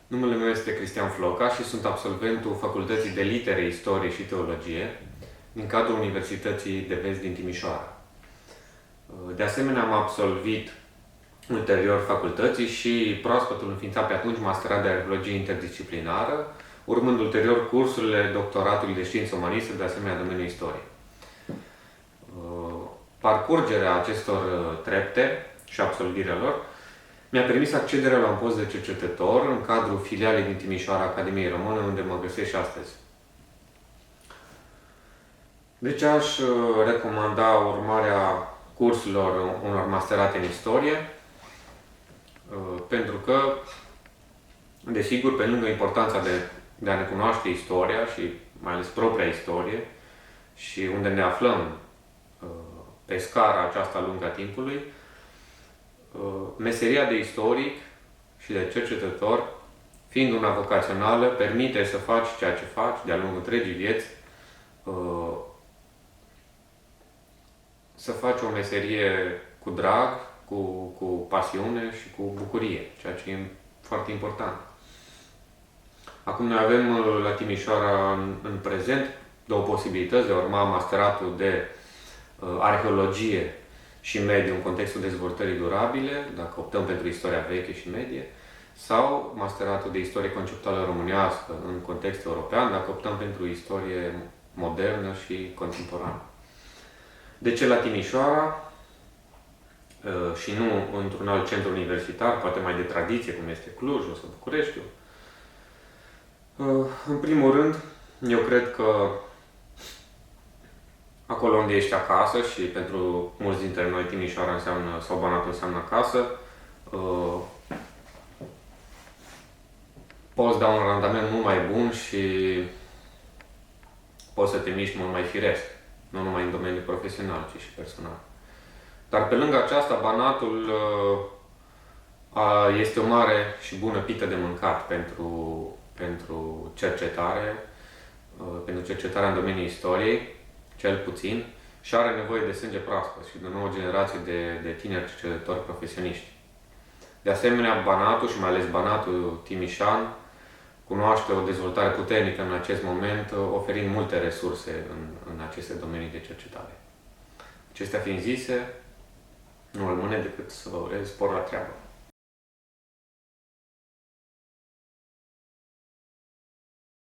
Numele meu este Cristian Floca și sunt absolventul Facultății de Litere, Istorie și Teologie din cadrul Universității de Vest din Timișoara. De asemenea, am absolvit ulterior facultății și proaspătul înființat pe atunci masterat de arheologie interdisciplinară, urmând ulterior cursurile doctoratului de știință umanistă, de asemenea domeniul istorie. Parcurgerea acestor trepte și absolvirea lor mi-a permis accederea la un post de cercetător în cadrul filialei din Timișoara Academiei Române, unde mă găsesc și astăzi. Deci aș recomanda urmarea cursurilor unor masterate în istorie, pentru că, desigur, pe lângă importanța de a ne cunoaște istoria și mai ales propria istorie și unde ne aflăm pe scara aceasta lungă a timpului, meseria de istoric și de cercetător, fiind una vocațională, permite să faci ceea ce faci de-a lungul întregii vieți, să faci o meserie cu drag, cu pasiune și cu bucurie, ceea ce e foarte important. Acum noi avem la Timișoara în prezent două posibilități de a urma masteratul de arheologie și mediu în contextul dezvoltării durabile, dacă optăm pentru istoria veche și medie, sau masteratul de istorie conceptuală românească în context european, dacă optăm pentru istorie modernă și contemporană. De ce la Timișoara și nu într-un alt centru universitar, poate mai de tradiție, cum este Clujul sau Bucureștiul? În primul rând, eu cred că acolo unde ești acasă, și pentru mulți dintre noi Timișoara înseamnă, sau Banatul înseamnă acasă, poți da un randament mult mai bun și poți să te miști mult mai firesc, nu numai în domeniul profesional, ci și personal. Dar pe lângă aceasta, Banatul este o mare și bună pită de mâncat pentru cercetare, pentru cercetarea în domeniul istoriei, cel puțin, și are nevoie de sânge proaspăt și de o nouă generație de tineri cercetători profesioniști. De asemenea, Banatul și mai ales Banatul Timișan cunoaște o dezvoltare puternică în acest moment, oferind multe resurse în aceste domenii de cercetare. Acestea fiind zise, nu rămâne decât să vă urez spor la treabă.